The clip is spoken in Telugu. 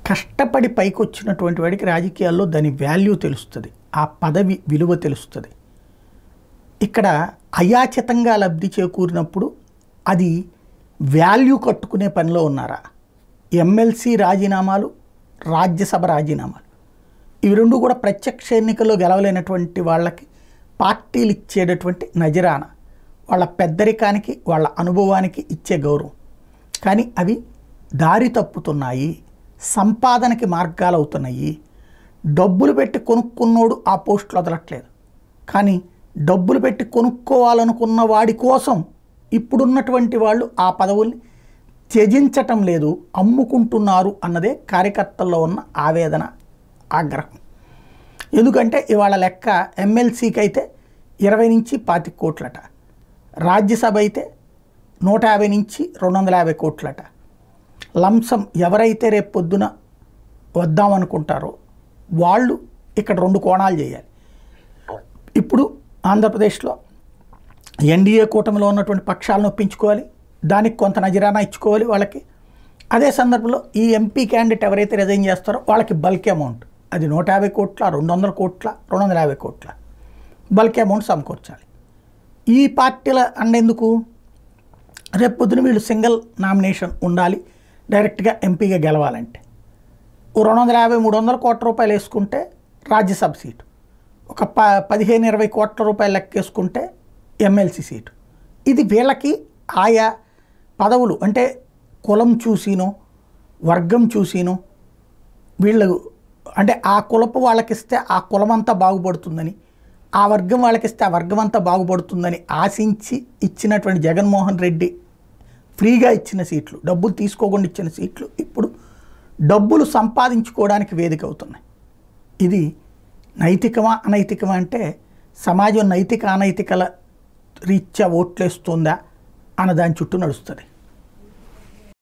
కష్టపడి పైకి వచ్చినటువంటి వాడికి రాజకీయాల్లో దాని వాల్యూ తెలుస్తుంది, ఆ పదవి విలువ తెలుస్తుంది. ఇక్కడ అయాచితంగా లబ్ధి చేకూరినప్పుడు అది వాల్యూ కట్టుకునే పనిలో ఉన్నారా? ఎమ్మెల్సీ రాజీనామాలు, రాజ్యసభ రాజీనామాలు, ఇవి రెండు కూడా ప్రత్యక్ష ఎన్నికల్లో గెలవలేనటువంటి వాళ్ళకి పార్టీలు ఇచ్చేటటువంటి నజరానా, వాళ్ళ పెద్దరికానికి వాళ్ళ అనుభవానికి ఇచ్చే గౌరవం. కానీ అవి దారి తప్పుతున్నాయి, సంపాదనకి మార్గాలు అవుతున్నాయి. డబ్బులు పెట్టి కొనుక్కున్నోడు ఆ పోస్టులు వదలట్లేదు, కానీ డబ్బులు పెట్టి కొనుక్కోవాలనుకున్న వాడి కోసం ఇప్పుడున్నటువంటి వాళ్ళు ఆ పదవుల్ని త్యజించటం లేదు, అమ్ముకుంటున్నారు అన్నదే కార్యకర్తల్లో ఉన్న ఆవేదన, ఆగ్రహం. ఎందుకంటే ఇవాళ లెక్క ఎమ్మెల్సీకి అయితే 20 నుంచి 25 కోట్లట, రాజ్యసభ అయితే 150 నుంచి 250 కోట్లట. లంసం ఎవరైతే రేపు పొద్దున వద్దామనుకుంటారో వాళ్ళు ఇక్కడ 2 కోణాలు చేయాలి. ఇప్పుడు ఆంధ్రప్రదేశ్లో ఎన్డీఏ కూటమిలో ఉన్నటువంటి పక్షాలను ఒప్పించుకోవాలి, దానికి కొంత నజరానా ఇచ్చుకోవాలి వాళ్ళకి. అదే సందర్భంలో ఈ ఎంపీ క్యాండిడేట్ ఎవరైతే రిజైన్ చేస్తారో వాళ్ళకి బల్క్ అమౌంట్, అది 150 కోట్ల, 200 కోట్ల, 250 కోట్ల బల్క్ అమౌంట్ సమకూర్చాలి. ఈ పార్టీల అండెందుకు? రేపు పొద్దున వీళ్ళు సింగిల్ నామినేషన్ ఉండాలి, డైరెక్ట్గా ఎంపీగా గెలవాలంటే 250-300 కోట్ల రూపాయలు వేసుకుంటే రాజ్యసభ సీటు, ఒక 15-20 కోట్ల రూపాయలు లెక్కేసుకుంటే ఎమ్మెల్సీ సీటు. ఇది వీళ్ళకి ఆయా పదవులు అంటే కులం చూసినో వర్గం చూసినో వీళ్ళు అంటే ఆ కులపు వాళ్ళకిస్తే ఆ కులం అంతా బాగుపడుతుందని, ఆ వర్గం వాళ్ళకిస్తే ఆ వర్గం అంతా బాగుపడుతుందని ఆశించి ఇచ్చినటువంటి జగన్మోహన్ రెడ్డి ఫ్రీగా ఇచ్చిన సీట్లు, డబ్బులు తీసుకోకుండా ఇచ్చిన సీట్లు ఇప్పుడు డబ్బులు సంపాదించుకోవడానికి వేదిక అవుతున్నాయి. ఇది నైతికమా అనైతికమా అంటే సమాజం నైతిక అనైతికల రీత్యా ఓట్లేస్తుందా అన్న దాని చుట్టూ నడుస్తుంది.